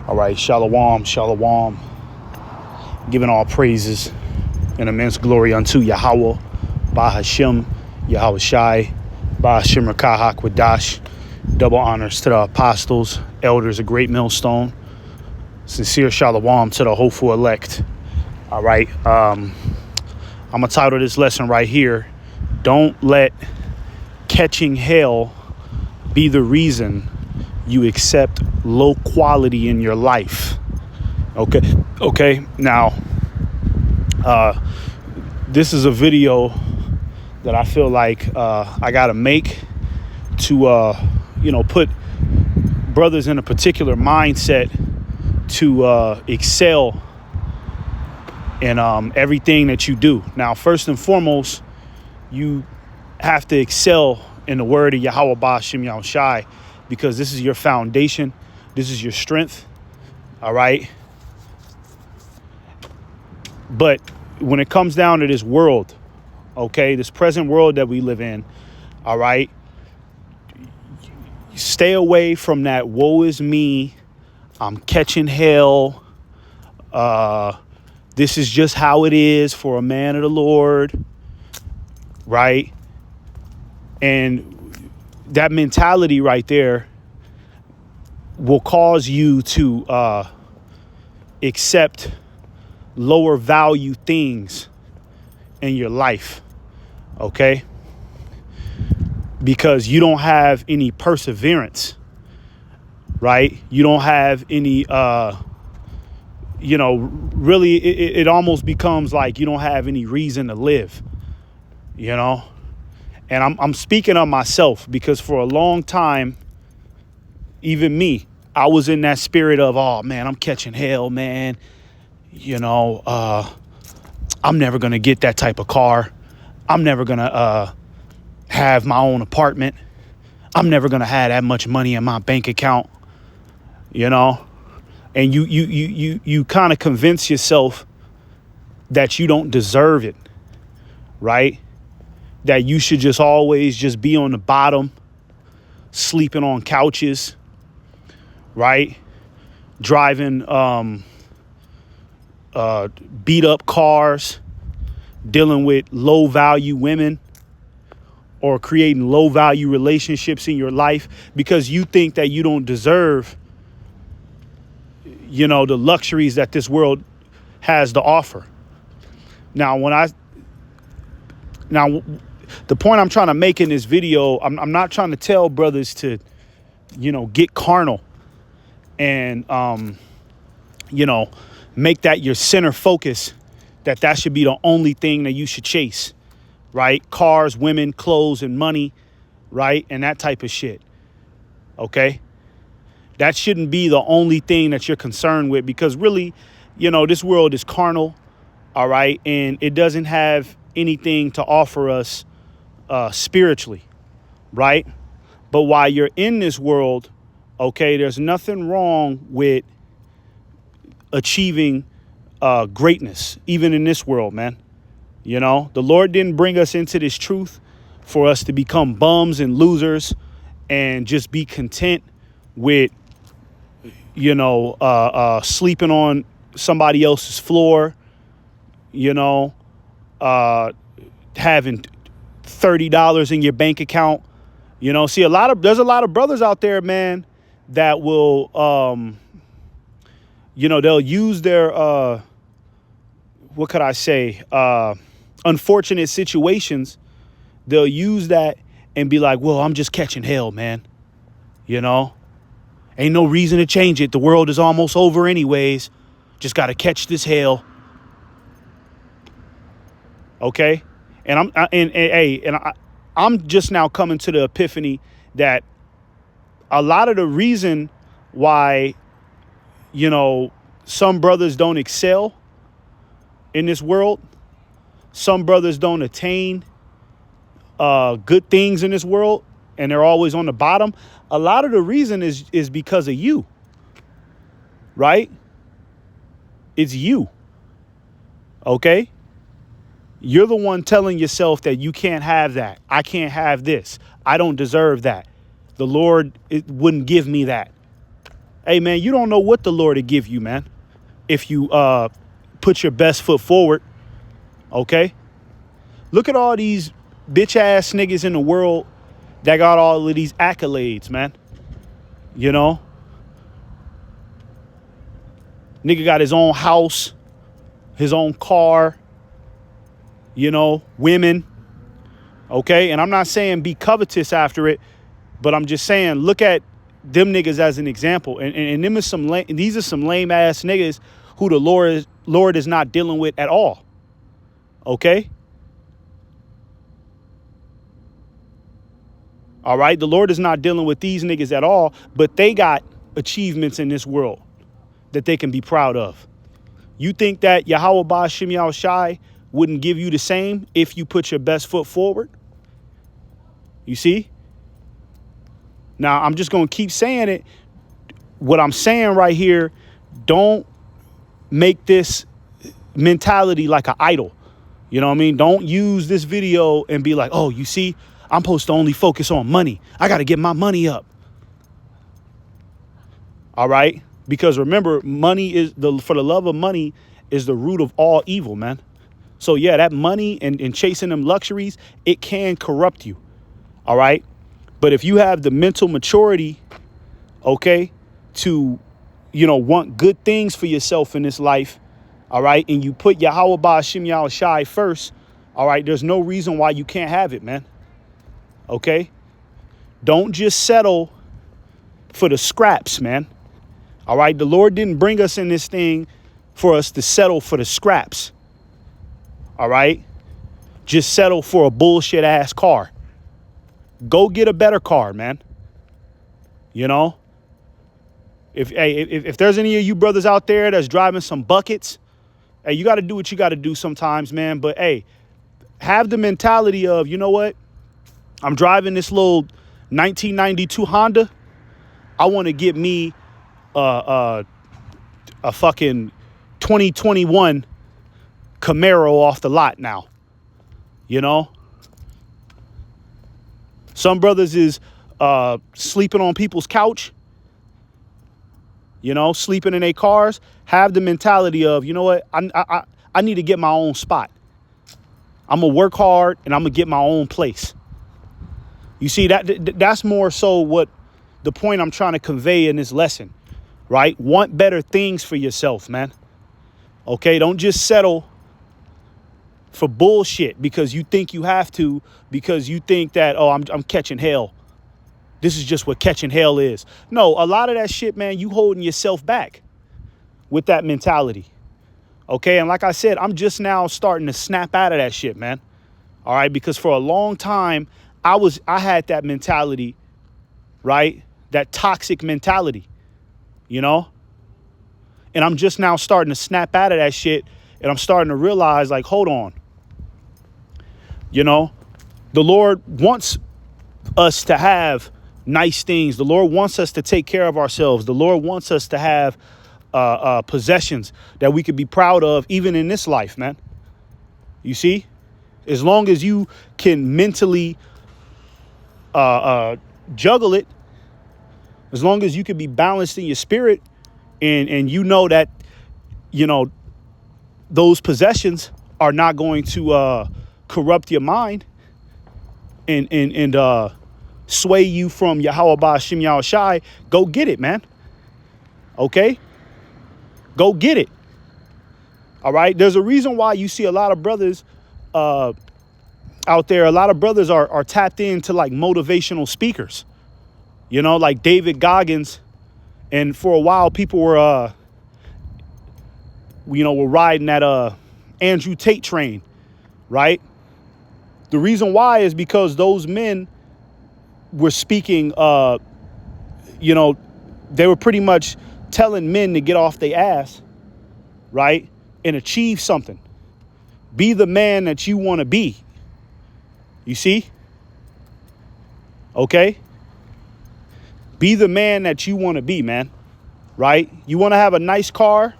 All right, shalom, shalom. Giving all praises and immense glory unto Yahweh, Bahashem, Yahweh Shai, Bahashem Rakah Hakwadash. Double honors to the apostles, elders of Great Millstone. Sincere shalom to the hopeful elect. All right, I'm gonna title this lesson right here. Don't let catching hell be the reason you accept low quality in your life. Okay. Now, this is a video that I feel like I gotta make to put brothers in a particular mindset to excel in everything that you do. Now, first and foremost, you have to excel in the word of Yahweh Bahashem Yahweh Shai, because this is your foundation. This is your strength. All right. But when it comes down to this world, okay, this present world that we live in, all right, stay away from that woe is me, I'm catching hell, this is just how it is for a man of the Lord, right? And that mentality right there will cause you to accept lower value things in your life, okay? Because you don't have any perseverance, right? You don't have any, really it almost becomes like you don't have any reason to live, And I'm speaking of myself, because for a long time, even me, I was in that spirit of, oh man, I'm catching hell, man. I'm never going to get that type of car. I'm never going to have my own apartment. I'm never going to have that much money in my bank account, and you kind of convince yourself that you don't deserve it, right? That you should just always just be on the bottom, sleeping on couches, right? Driving beat up cars, dealing with low value women, or creating low value relationships in your life because you think that you don't deserve, the luxuries that this world has to offer. Now, the point I'm trying to make in this video, I'm not trying to tell brothers to, get carnal and, make that your center focus, that should be the only thing that you should chase, right? Cars, women, clothes, and money, right? And that type of shit, okay? That shouldn't be the only thing that you're concerned with, because really, this world is carnal, all right? And it doesn't have anything to offer us spiritually, right? But while you're in this world, okay, there's nothing wrong with achieving greatness, even in this world, man. The Lord didn't bring us into this truth for us to become bums and losers and just be content with, sleeping on somebody else's floor, having $30 in your bank account. See, there's a lot of brothers out there, man, that will, they'll use their, unfortunate situations. They'll use that and be like, well, I'm just catching hell, man. Ain't no reason to change it. The world is almost over anyways. Just got to catch this hell. Okay. And I'm just now coming to the epiphany that a lot of the reason why, some brothers don't excel in this world, some brothers don't attain good things in this world, and they're always on the bottom. A lot of the reason is because of you, right? It's you. Okay. You're the one telling yourself that you can't have that. I can't have this. I don't deserve that. The Lord wouldn't give me that. Hey, man, you don't know what the Lord will give you, man, if you put your best foot forward, okay? Look at all these bitch-ass niggas in the world that got all of these accolades, man. You know? Nigga got his own house, his own car, you know, women, okay? And I'm not saying be covetous after it, but I'm just saying look at them niggas as an example. And them is these are some lame-ass niggas who the Lord is not dealing with at all, okay? All right? The Lord is not dealing with these niggas at all, but they got achievements in this world that they can be proud of. You think that Yahweh Ba'ashem Yahushai wouldn't give you the same if you put your best foot forward? You see? Now, I'm just going to keep saying it. What I'm saying right here, don't make this mentality like an idol. You know what I mean? Don't use this video and be like, oh, you see, I'm supposed to only focus on money. I got to get my money up. All right? Because remember, money is for the love of money is the root of all evil, man. So, yeah, that money and chasing them luxuries, it can corrupt you. All right. But if you have the mental maturity, OK, to, you know, want good things for yourself in this life. All right. And you put Yahweh Ba'ashem Yahushai first. All right. There's no reason why you can't have it, man. OK, don't just settle for the scraps, man. All right. The Lord didn't bring us in this thing for us to settle for the scraps. All right. Just settle for a bullshit ass car. Go get a better car, man. You know, if there's any of you brothers out there that's driving some buckets, hey, you got to do what you got to do sometimes, man. But hey, have the mentality of, you know what? I'm driving this little 1992 Honda. I want to get me a fucking 2021 Camaro off the lot now. You know? Some brothers is sleeping on people's couch, you know, sleeping in their cars. Have the mentality of, you know what, I need to get my own spot. I'm going to work hard and I'm going to get my own place. You see, that's more so what the point I'm trying to convey in this lesson, right? Want better things for yourself, man. Okay, don't just settle for bullshit because you think you have to, because you think that, oh, I'm catching hell. This is just what catching hell is. No, a lot of that shit, man, you holding yourself back with that mentality. Okay, and like I said, I'm just now starting to snap out of that shit, man. All right, because for a long time, I had that mentality, right? That toxic mentality, you know? And I'm just now starting to snap out of that shit, and I'm starting to realize, like, hold on. You know, the Lord wants us to have nice things. The Lord wants us to take care of ourselves. The Lord wants us to have possessions that we could be proud of, even in this life, man. You see, as long as you can mentally juggle it, as long as you can be balanced in your spirit, and you know that, you know, those possessions are not going to corrupt your mind and sway you from Yahweh Ba'ashem Yahushai, go get it, man. Okay? Go get it. All right? There's a reason why you see a lot of brothers out there. A lot of brothers are tapped into like motivational speakers, you know, like David Goggins. And for a while, people were, were riding that Andrew Tate train, right? The reason why is because those men were speaking, they were pretty much telling men to get off their ass, right? And achieve something. Be the man that you want to be. You see? Okay? Be the man that you want to be, man. Right? You want to have a nice car?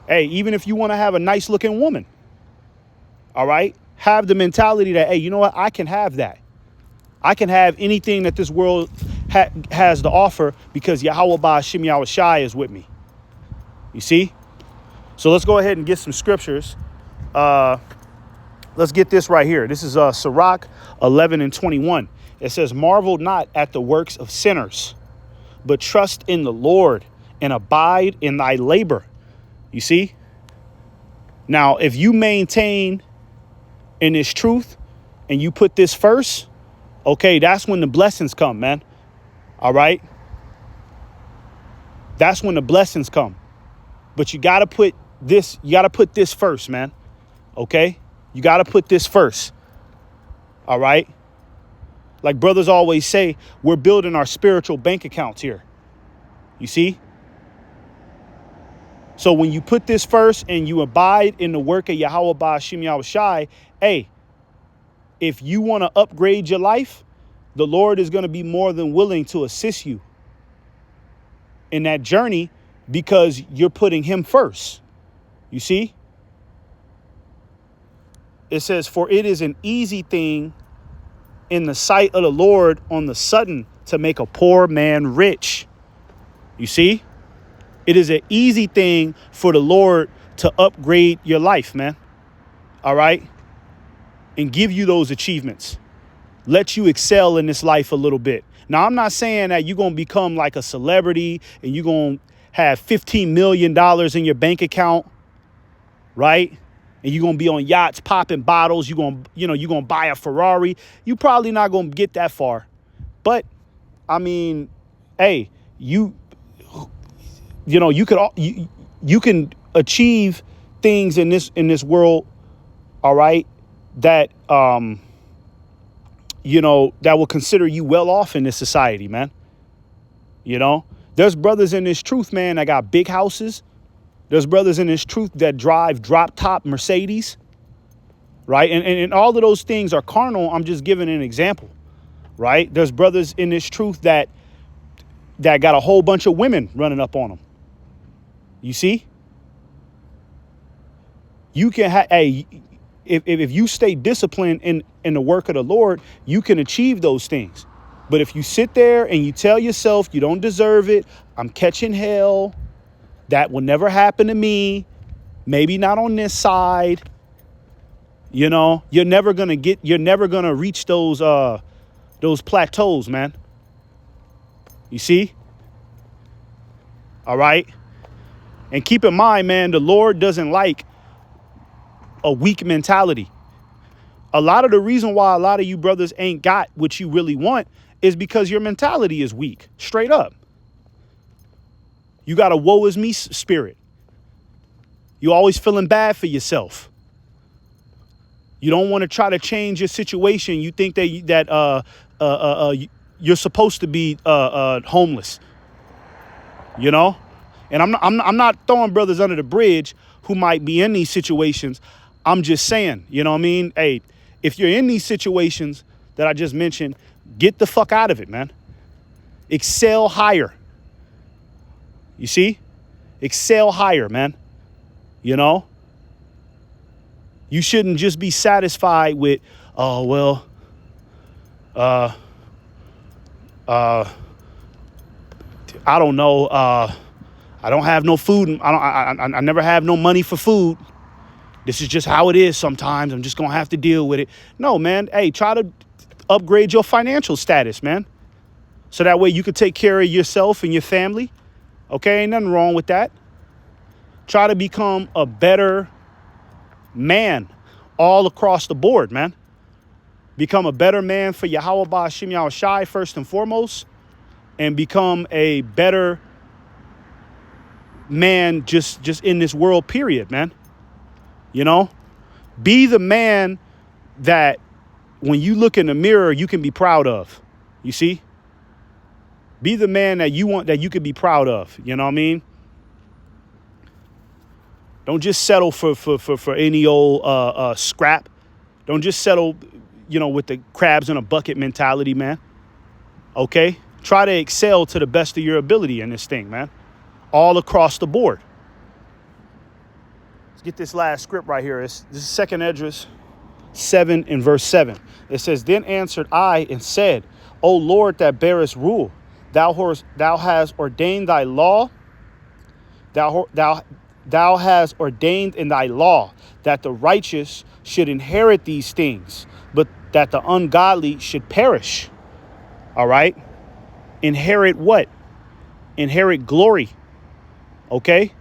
Hey, even if you want to have a nice looking woman. All right? Have the mentality that, hey, you know what? I can have that. I can have anything that this world has the offer because Yahweh Ba'ashim Yahweh Shai is with me. You see? So let's go ahead and get some scriptures. Let's get this right here. This is Sirach 11:21. It says, marvel not at the works of sinners, but trust in the Lord and abide in thy labor. You see? Now, if you maintain in this truth and you put this first, okay, that's when the blessings come, man. All right? That's when the blessings come. But you got to put this first, man. Okay? You got to put this first. All right? Like brothers always say, we're building our spiritual bank accounts here. You see? So when you put this first and you abide in the work of Yahweh Ba'ashim Yahweh Shai, hey, if you want to upgrade your life, the Lord is going to be more than willing to assist you in that journey because you're putting him first. You see? It says, for it is an easy thing in the sight of the Lord on the sudden to make a poor man rich. You see? It is an easy thing for the Lord to upgrade your life, man. All right? And give you those achievements. Let you excel in this life a little bit. Now, I'm not saying that you're going to become like a celebrity and you're going to have $15 million in your bank account, right? And you're going to be on yachts popping bottles. You're going to buy a Ferrari. You're probably not going to get that far. But, I mean, hey, you can achieve things in this world, all right, that that will consider you well off in this society, man. You know, there's brothers in this truth, man, that got big houses. There's brothers in this truth that drive drop top Mercedes, right? And all of those things are carnal. I'm just giving an example, right? There's brothers in this truth that got a whole bunch of women running up on them. You see? You can have if you stay disciplined in the work of the Lord, you can achieve those things. But if you sit there and you tell yourself you don't deserve it, I'm catching hell, that will never happen to me, maybe not on this side, you're never gonna reach those plateaus, man. You see? All right? And keep in mind, man, the Lord doesn't like a weak mentality. A lot of the reason why a lot of you brothers ain't got what you really want is because your mentality is weak, straight up. You got a woe is me spirit. You always feeling bad for yourself. You don't want to try to change your situation. You think that you're supposed to be homeless. And I'm not throwing brothers under the bridge who might be in these situations. I'm just saying, you know what I mean? Hey, if you're in these situations that I just mentioned, get the fuck out of it, man. Excel higher. You see? Excel higher, man. You shouldn't just be satisfied with, oh, well, I don't know. I don't have no food. I never have no money for food. This is just how it is sometimes. I'm just going to have to deal with it. No, man. Hey, try to upgrade your financial status, man. So that way you can take care of yourself and your family. Okay, ain't nothing wrong with that. Try to become a better man all across the board, man. Become a better man for Yahweh Ba'ashim Yahweh Shai first and foremost. And become a better man just in this world, period, man. Be the man that when you look in the mirror, you can be proud of. You see? Be the man that you want, that you could be proud of. You know what I mean? Don't just settle for any old scrap. Don't just settle, with the crabs in a bucket mentality, man. Okay? Try to excel to the best of your ability in this thing, man. All across the board. Let's get this last script right here. This is 2nd Esdras 7 and verse 7. It says, then answered I and said, O Lord that bearest rule, Thou hast ordained thy law. Thou hast ordained in thy law that the righteous should inherit these things, but that the ungodly should perish. All right. Inherit what? Inherit glory. Okay.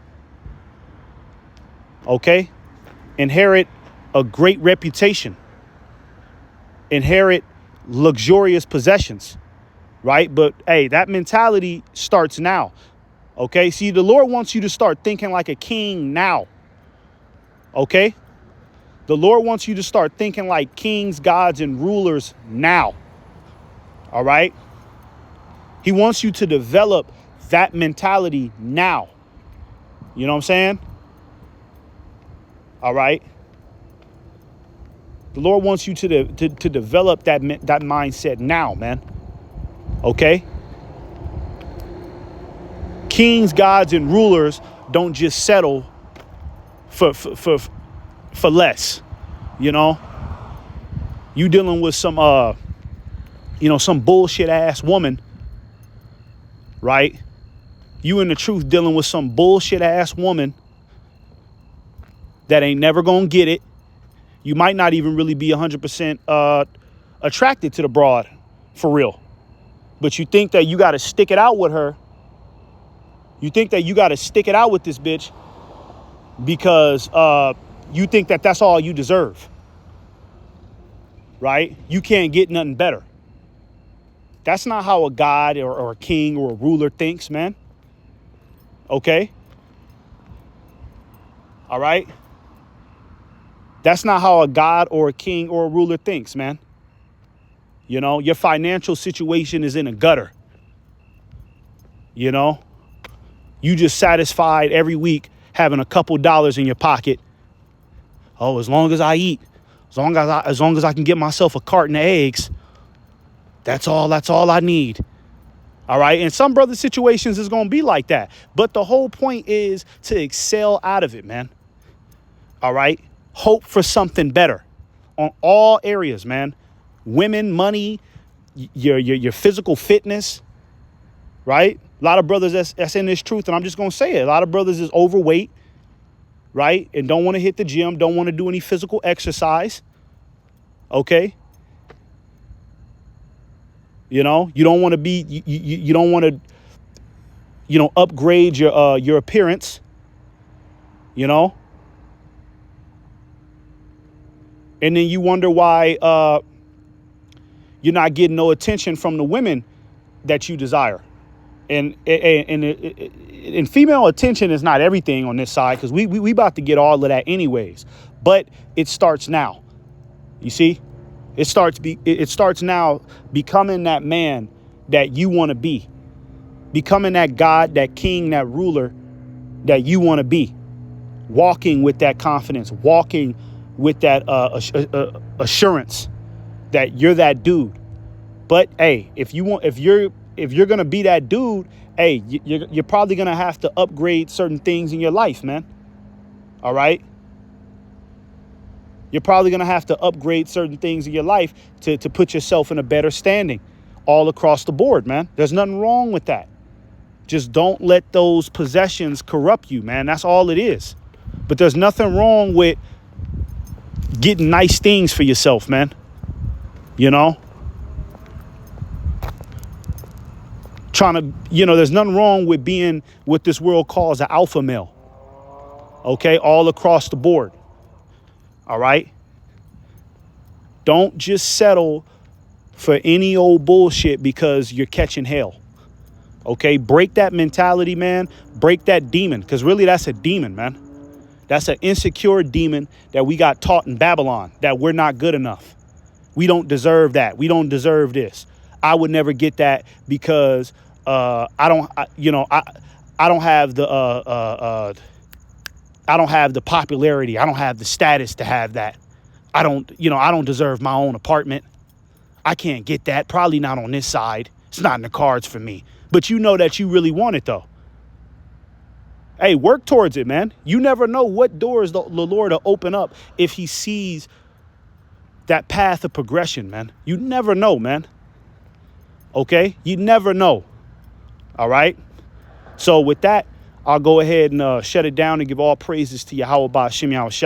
Okay. Inherit a great reputation. Inherit luxurious possessions. Right. But hey, that mentality starts now. Okay. See, the Lord wants you to start thinking like a king now. Okay. The Lord wants you to start thinking like kings, gods, and rulers now. All right. He wants you to develop that mentality now. You know what I'm saying? All right. The Lord wants you to develop that mindset now, man. Okay. Kings, gods, and rulers don't just settle for less. You know, you dealing with some some bullshit ass woman, right? You in the truth dealing with some bullshit ass woman that ain't never gonna get it. You might not even really be 100% attracted to the broad for real, but you think that you got to stick it out with her. You think that you got to stick it out with this bitch because you think that that's all you deserve, right? You can't get nothing better. That's not how a god or a king or a ruler thinks, man. Okay? All right? That's not how a god or a king or a ruler thinks, man. You know, your financial situation is in a gutter. You know, you just satisfied every week having a couple dollars in your pocket. Oh, as long as I eat, as long as I can get myself a carton of eggs, that's all I need. All right. And some brother situations is going to be like that. But the whole point is to excel out of it, man. All right. Hope for something better on all areas, man. Women, money, your physical fitness. Right. A lot of brothers that's in this truth. And I'm just going to say it. A lot of brothers is overweight. Right. And don't want to hit the gym. Don't want to do any physical exercise. OK. You know, you don't want to be you don't want to, upgrade your appearance, you know, and then you wonder why you're not getting no attention from the women that you desire. And female attention is not everything on this side, because we about to get all of that anyways. But it starts now. You see? It starts now becoming that man that you want to be, becoming that God, that king, that ruler that you want to be, walking with that confidence, walking with that assurance that you're that dude. But hey, if you're going to be that dude, hey, you're probably going to have to upgrade certain things in your life, man. All right. You're probably going to have to upgrade certain things in your life to put yourself in a better standing all across the board, man. There's nothing wrong with that. Just don't let those possessions corrupt you, man. That's all it is. But there's nothing wrong with getting nice things for yourself, man. You know? There's nothing wrong with being what this world calls an alpha male. Okay? All across the board. All right. Don't just settle for any old bullshit because you're catching hell. OK, break that mentality, man. Break that demon, because really that's a demon, man. That's an insecure demon that we got taught in Babylon, that we're not good enough. We don't deserve that. We don't deserve this. I would never get that because I don't have the popularity. I don't have the status to have that. I don't deserve my own apartment. I can't get that. Probably not on this side. It's not in the cards for me. But you know that you really want it, though. Hey, work towards it, man. You never know what doors the Lord will open up if he sees that path of progression, man. You never know, man. Okay? You never know. All right. So with that, I'll go ahead and shut it down and give all praises to Yahweh Ba'ashem Yahushua.